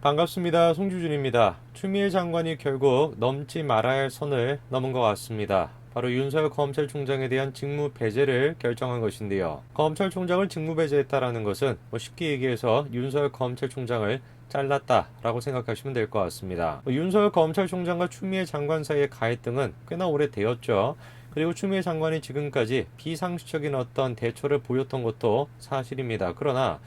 반갑습니다. 송주준입니다. 추미애 장관이 결국 넘지 말아야 할 선을 넘은 것 같습니다. 바로 윤석열 검찰총장에 대한 직무 배제를 결정한 것인데요. 검찰총장을 직무 배제했다라는 것은 쉽게 얘기해서 윤석열 검찰총장을 잘랐다라고 생각하시면 될 것 같습니다. 윤석열 검찰총장과 추미애 장관 사이의 갈등은 꽤나 오래되었죠. 그리고 추미애 장관이 지금까지 비상식적인 어떤 대처를 보였던 것도 사실입니다. 그러나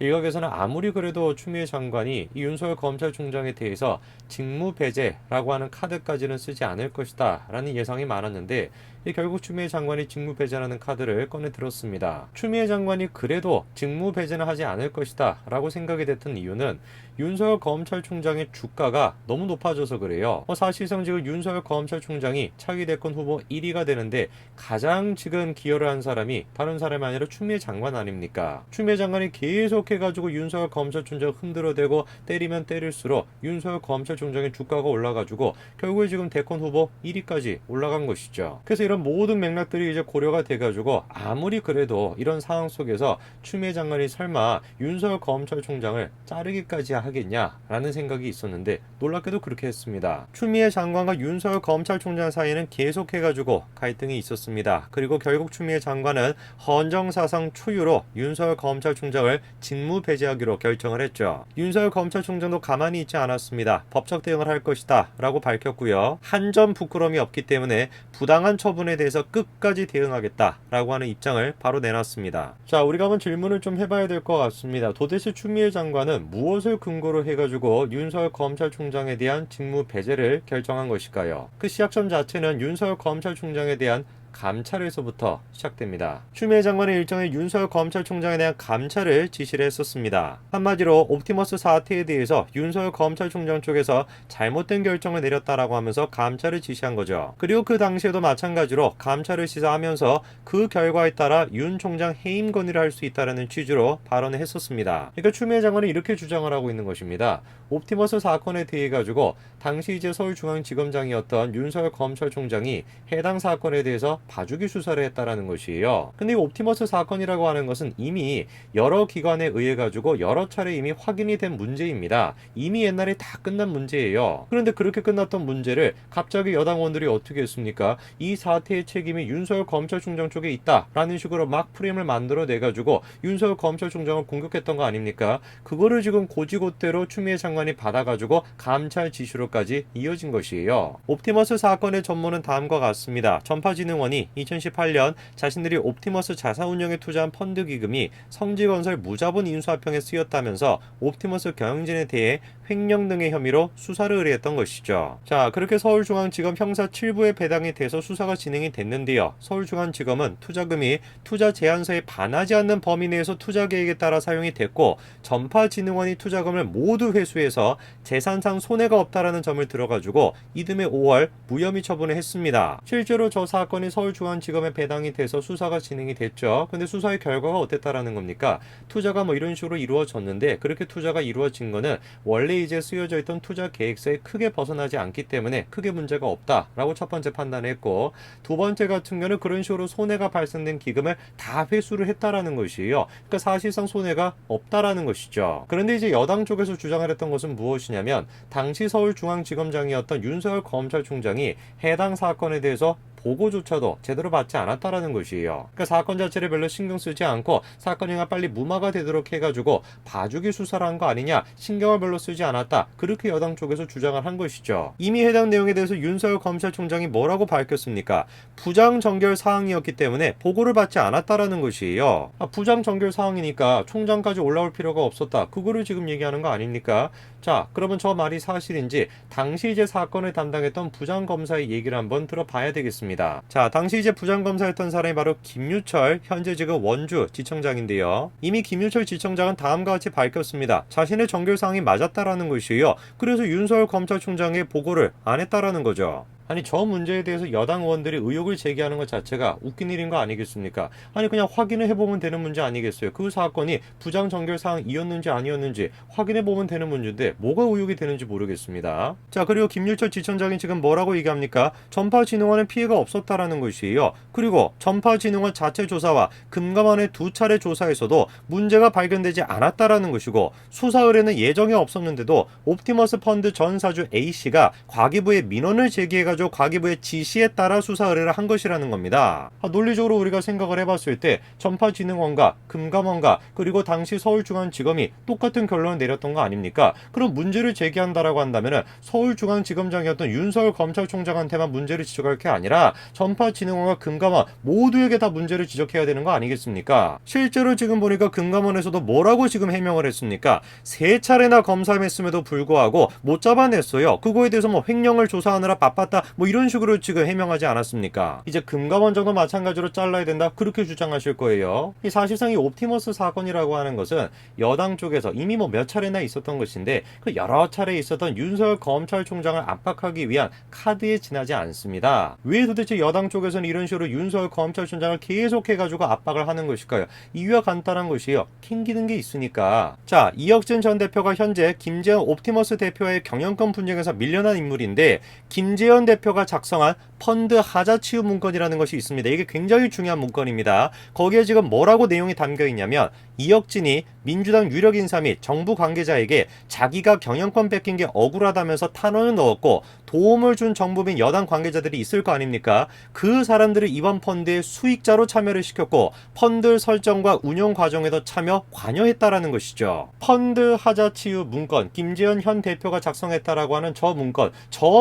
일각에서는 아무리 그래도 추미애 장관이 이 윤석열 검찰총장에 대해서 직무 배제라고 하는 카드까지는 쓰지 않을 것이다 라는 예상이 많았는데 결국 추미애 장관이 직무 배제라는 카드를 꺼내 들었습니다. 추미애 장관이 그래도 직무 배제는 하지 않을 것이다 라고 생각이 됐던 이유는 윤석열 검찰총장의 주가가 너무 높아져서 그래요. 사실상 지금 윤석열 검찰총장이 차기 대권 후보 1위가 되는데 가장 지금 기여를 한 사람이 다른 사람이 아니라 추미애 장관 아닙니까? 추미애 장관이 계속 해가지고 윤석열 검찰총장 흔들어대고 때리면 때릴수록 윤석열 검찰총장의 주가가 올라가지고 결국에 지금 대권 후보 1위까지 올라간 것이죠. 그래서 이런 모든 맥락들이 이제 고려가 돼가지고 아무리 그래도 이런 상황 속에서 추미애 장관이 설마 윤석열 검찰총장을 자르기까지 하겠냐라는 생각이 있었는데 놀랍게도 그렇게 했습니다. 추미애 장관과 윤석열 검찰총장 사이에는 계속해가지고 갈등이 있었습니다. 그리고 결국 추미애 장관은 헌정사상 초유로 윤석열 검찰총장을 직무 배제하기로 결정을 했죠. 윤석열 검찰총장도 가만히 있지 않았습니다. 법적 대응을 할 것이다 라고 밝혔고요. 한 점 부끄러움이 없기 때문에 부당한 처분에 대해서 끝까지 대응하겠다 라고 하는 입장을 바로 내놨습니다. 자, 우리가 한번 질문을 좀 해봐야 될 것 같습니다. 도대체 추미애 장관은 무엇을 근거로 해가지고 윤석열 검찰총장에 대한 직무 배제를 결정한 것일까요? 그 시작점 자체는 윤석열 검찰총장에 대한 감찰에서부터 시작됩니다. 추미애 장관의 일정에 윤석열 검찰총장에 대한 감찰을 지시를 했었습니다. 한마디로 옵티머스 사태에 대해서 윤석열 검찰총장 쪽에서 잘못된 결정을 내렸다라고 하면서 감찰을 지시한 거죠. 그리고 그 당시에도 마찬가지로 감찰을 시사하면서 그 결과에 따라 윤 총장 해임 건의를 할 수 있다는 취지로 발언을 했었습니다. 그러니까 추미애 장관은 이렇게 주장을 하고 있는 것입니다. 옵티머스 사건에 대해 가지고 당시 이제 서울중앙지검장이었던 윤석열 검찰총장이 해당 사건에 대해서 봐주기 수사를 했다라는 것이에요. 근데 이 옵티머스 사건이라고 하는 것은 이미 여러 기관에 의해 가지고 여러 차례 이미 확인이 된 문제입니다. 이미 옛날에 다 끝난 문제예요. 그런데 그렇게 끝났던 문제를 갑자기 여당 의원들이 어떻게 했습니까? 이 사태의 책임이 윤석열 검찰총장 쪽에 있다라는 식으로 막 프레임을 만들어내 가지고 윤석열 검찰총장을 공격했던 거 아닙니까? 그거를 지금 고지고대로 추미애 장관이 받아가지고 감찰 지시로까지 이어진 것이에요. 옵티머스 사건의 전모는 다음과 같습니다. 전파진흥원이 2018년 자신들이 옵티머스 자산운용에 투자한 펀드 기금이 성지건설 무자본 인수합병에 쓰였다면서 옵티머스 경영진에 대해 횡령 등의 혐의로 수사를 의뢰했던 것이죠. 자, 그렇게 서울중앙지검 형사 7부에 배당이 돼서 수사가 진행이 됐는데요. 서울중앙지검은 투자금이 투자 제한서에 반하지 않는 범위 내에서 투자 계획에 따라 사용이 됐고 전파진흥원이 투자금을 모두 회수해서 재산상 손해가 없다라는 점을 들어가지고 이듬해 5월 무혐의 처분을 했습니다. 실제로 저 사건이 서울중앙지검에 배당이 돼서 수사가 진행이 됐죠. 근데 수사의 결과가 어땠다라는 겁니까? 투자가 이런 식으로 이루어졌는데 그렇게 투자가 이루어진 거는 원래 이제 쓰여져 있던 투자 계획서에 크게 벗어나지 않기 때문에 크게 문제가 없다라고 첫 번째 판단했고 두 번째 같은 경우는 그런 식으로 손해가 발생된 기금을 다 회수를 했다라는 것이에요. 그러니까 사실상 손해가 없다라는 것이죠. 그런데 이제 여당 쪽에서 주장을 했던 것은 무엇이냐면 당시 서울중앙지검장이었던 윤석열 검찰총장이 해당 사건에 대해서 보고조차도 제대로 받지 않았다라는 것이에요. 그러니까 사건 자체를 별로 신경 쓰지 않고 사건이 빨리 무마가 되도록 해가지고 봐주기 수사를 한 거 아니냐, 신경을 별로 쓰지 않았다, 그렇게 여당 쪽에서 주장을 한 것이죠. 이미 해당 내용에 대해서 윤석열 검찰총장이 뭐라고 밝혔습니까? 부장정결 사항이었기 때문에 보고를 받지 않았다라는 것이에요. 부장정결 사항이니까 총장까지 올라올 필요가 없었다, 그거를 지금 얘기하는 거 아닙니까? 자, 그러면 저 말이 사실인지 당시 이제 사건을 담당했던 부장검사의 얘기를 한번 들어봐야 되겠습니다. 자, 당시 이제 부장검사였던 사람이 바로 김유철, 현재 지금 원주지청장인데요. 이미 김유철 지청장은 다음과 같이 밝혔습니다. 자신의 정결사항이 맞았다라는 것이에요. 그래서 윤석열 검찰총장의 보고를 안 했다라는 거죠. 아니 저 문제에 대해서 여당 의원들이 의혹을 제기하는 것 자체가 웃긴 일인 거 아니겠습니까? 아니 그냥 확인을 해보면 되는 문제 아니겠어요? 그 사건이 부장 전결 사항이었는지 아니었는지 확인해보면 되는 문제인데 뭐가 의혹이 되는지 모르겠습니다. 자, 그리고 김유철 지청장이 지금 뭐라고 얘기합니까? 전파진흥원은 피해가 없었다라는 것이에요. 그리고 전파진흥원 자체 조사와 금감원의 2차례 조사에서도 문제가 발견되지 않았다라는 것이고, 수사 의뢰는 예정에 없었는데도 옵티머스 펀드 전 사주 A씨가 과기부에 민원을 제기해가지고 과기부의 지시에 따라 수사 의뢰를 한 것이라는 겁니다. 논리적으로 우리가 생각을 해봤을 때 전파진흥원과 금감원과 그리고 당시 서울중앙지검이 똑같은 결론을 내렸던 거 아닙니까? 그럼 문제를 제기한다라고 한다면 서울중앙지검장이었던 윤석열 검찰총장한테만 문제를 지적할 게 아니라 전파진흥원과 금감원 모두에게 다 문제를 지적해야 되는 거 아니겠습니까? 실제로 지금 보니까 금감원에서도 뭐라고 지금 해명을 했습니까? 3차례나 검사했음에도 불구하고 못 잡아냈어요. 그거에 대해서 뭐 횡령을 조사하느라 바빴다 뭐 이런 식으로 지금 해명하지 않았습니까? 이제 금감원장도 마찬가지로 잘라야 된다 그렇게 주장하실 거예요. 이 사실상 이 옵티머스 사건이라고 하는 것은 여당 쪽에서 이미 뭐 몇 차례나 있었던 것인데 그 여러 차례 있었던 윤석열 검찰총장을 압박하기 위한 카드에 지나지 않습니다. 왜 도대체 여당 쪽에서는 이런 식으로 윤석열 검찰총장을 계속해가지고 압박을 하는 것일까요? 이유가 간단한 것이에요. 캥기는 게 있으니까. 자, 이혁진 전 대표가 현재 김재현 옵티머스 대표의 경영권 분쟁에서 밀려난 인물인데, 김재현 대표가 작성한 펀드 하자 치유 문건이라는 것이 있습니다. 이게 굉장히 중요한 문건입니다. 거기에 지금 뭐라고 내용이 담겨 있냐면, 이혁진이 민주당 유력 인사 및 정부 관계자에게 자기가 경영권 뺏긴 게 억울하다면서 탄원을 넣었고, 도움을 준 정부 및 여당 관계자들이 있을 거 아닙니까? 그 사람들을 이번 펀드의 수익자로 참여를 시켰고 펀드 설정과 운영 과정에도 참여 관여했다라는 것이죠. 펀드 하자 치유 문건, 김재현 현 대표가 작성했다라고 하는 저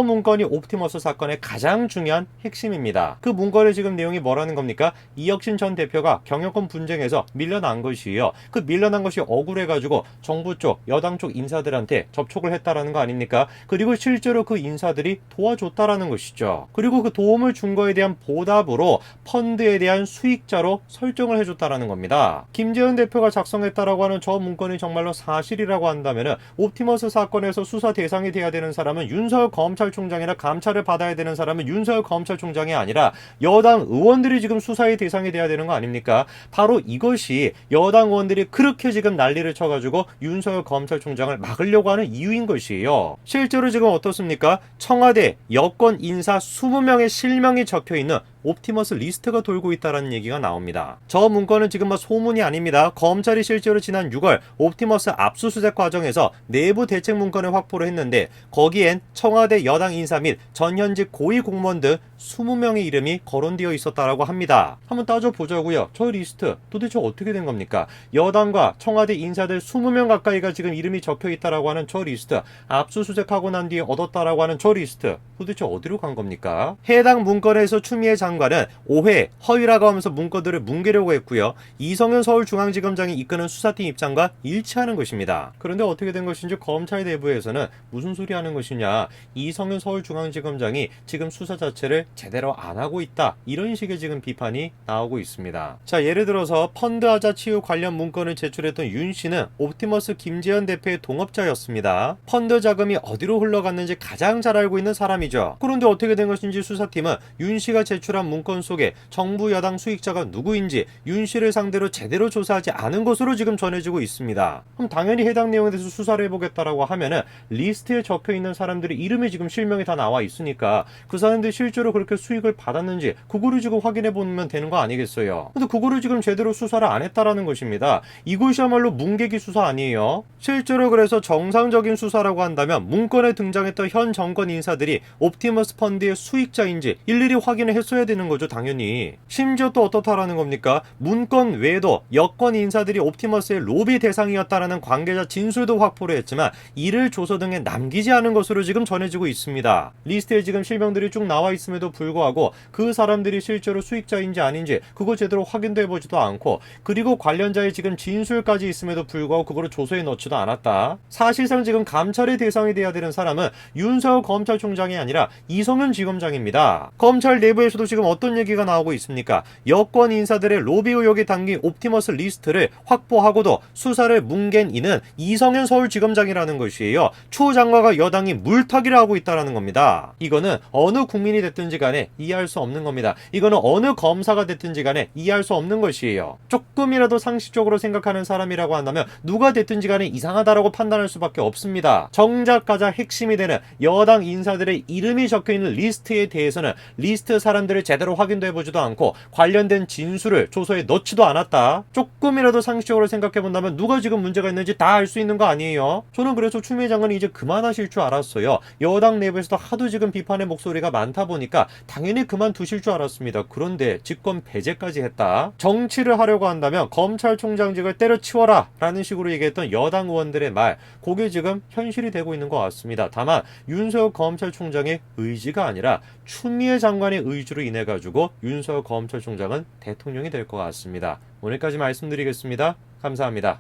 문건이 옵티머스 사건의 가장 중요한 핵심입니다. 그 문건의 지금 내용이 뭐라는 겁니까? 이혁신 전 대표가 경영권 분쟁에서 밀려난 것이에요. 그 밀려난 것이 억울해가지고 정부 쪽, 여당 쪽 인사들한테 접촉을 했다라는 거 아닙니까? 그리고 실제로 그 인사들이 도와줬다라는 것이죠. 그리고 그 도움을 준 거에 대한 보답으로 펀드에 대한 수익자로 설정을 해줬다라는 겁니다. 김재현 대표가 작성했다라고 하는 저 문건이 정말로 사실이라고 한다면 옵티머스 사건에서 수사 대상이 돼야 되는 사람은 윤석열 검찰총장이나 감찰을 받아야 되는 사람은 윤석열 검찰총장이 아니라 여당 의원들이 지금 수사의 대상이 돼야 되는 거 아닙니까? 바로 이것이 여당 의원들이 그렇게 지금 난리를 쳐가지고 윤석열 검찰총장을 막으려고 하는 이유인 것이에요. 실제로 지금 어떻습니까? 청와대 여권 인사 20명의 실명이 적혀있는 옵티머스 리스트가 돌고 있다는 얘기가 나옵니다. 저 문건은 지금 소문이 아닙니다. 검찰이 실제로 지난 6월 옵티머스 압수수색 과정에서 내부 대책 문건을 확보를 했는데, 거기엔 청와대 여당 인사 및 전현직 고위 공무원 등 20명의 이름이 거론되어 있었다라고 합니다. 한번 따져보자고요. 저 리스트 도대체 어떻게 된 겁니까? 여당과 청와대 인사들 20명 가까이가 지금 이름이 적혀있다라고 하는 저 리스트, 압수수색하고 난 뒤에 얻었다라고 하는 저 리스트 도대체 어디로 간 겁니까? 해당 문건에서 추미애 장관은 오해, 허위라고 하면서 문건들을 뭉개려고 했고요. 이성윤 서울중앙지검장이 이끄는 수사팀 입장과 일치하는 것입니다. 그런데 어떻게 된 것인지 검찰 내부에서는 무슨 소리 하는 것이냐, 이성윤 서울중앙지검장이 지금 수사 자체를 제대로 안 하고 있다, 이런 식의 지금 비판이 나오고 있습니다. 자, 예를 들어서 펀드 하자 치유 관련 문건을 제출했던 윤 씨는 옵티머스 김재현 대표의 동업자였습니다. 펀드 자금이 어디로 흘러갔는지 가장 잘 알고 있는 사람이죠. 그런데 어떻게 된 것인지 수사팀은 윤 씨가 제출한 문건 속에 정부 여당 수익자가 누구인지 윤 씨를 상대로 제대로 조사하지 않은 것으로 지금 전해지고 있습니다. 그럼 당연히 해당 내용에 대해서 수사를 해보겠다라고 하면은 리스트에 적혀있는 사람들의 이름이 지금 실명이 다 나와 있으니까 그 사람들이 실제로 그렇게 수익을 받았는지 그거를 지금 확인해 보면 되는 거 아니겠어요. 근데 그거를 지금 제대로 수사를 안 했다라는 것입니다. 이것이야말로 뭉개기 수사 아니에요. 실제로 그래서 정상적인 수사라고 한다면 문건에 등장했던 현 정권 인사들이 옵티머스 펀드의 수익자인지 일일이 확인을 했어야 되는 거죠, 당연히. 심지어 또 어떻다라는 겁니까? 문건 외에도 여권 인사들이 옵티머스의 로비 대상이었다라는 관계자 진술도 확보를 했지만 이를 조서 등에 남기지 않은 것으로 지금 전해지고 있습니다. 리스트에 지금 실명들이 쭉 나와 있음에도 불구하고 그 사람들이 실제로 수익자인지 아닌지 그거 제대로 확인도 해보지도 않고, 그리고 관련자의 지금 진술까지 있음에도 불구하고 그거를 조서에 넣지도 않았다. 사실상 지금 감찰의 대상이 돼야 되는 사람은 윤석열 검찰총장이 아니라 이성윤 지검장입니다. 검찰 내부에서도 지금 지금 어떤 얘기가 나오고 있습니까? 여권 인사들의 로비 의혹이 담긴 옵티머스 리스트를 확보하고도 수사를 뭉갠 이는 이성현 서울지검장이라는 것이에요. 추 장관과 여당이 물타기를 하고 있다는 겁니다. 이거는 어느 국민이 됐든지 간에 이해할 수 없는 겁니다. 이거는 어느 검사가 됐든지 간에 이해할 수 없는 것이에요. 조금이라도 상식적으로 생각하는 사람이라고 한다면 누가 됐든지 간에 이상하다라고 판단할 수밖에 없습니다. 정작 가장 핵심이 되는 여당 인사들의 이름이 적혀있는 리스트에 대해서는 리스트 사람들을 제대로 확인도 해보지도 않고 관련된 진술을 조서에 넣지도 않았다. 조금이라도 상식적으로 생각해본다면 누가 지금 문제가 있는지 다 알 수 있는 거 아니에요? 저는 그래서 추미애 장관이 이제 그만하실 줄 알았어요. 여당 내부에서도 하도 지금 비판의 목소리가 많다 보니까 당연히 그만두실 줄 알았습니다. 그런데 직권 배제까지 했다. 정치를 하려고 한다면 검찰총장직을 때려치워라 라는 식으로 얘기했던 여당 의원들의 말, 그게 지금 현실이 되고 있는 것 같습니다. 다만 윤석열 검찰총장의 의지가 아니라 추미애 장관의 의지로 인해 가지고 윤석열 검찰총장은 대통령이 될 것 같습니다. 오늘까지 말씀드리겠습니다. 감사합니다.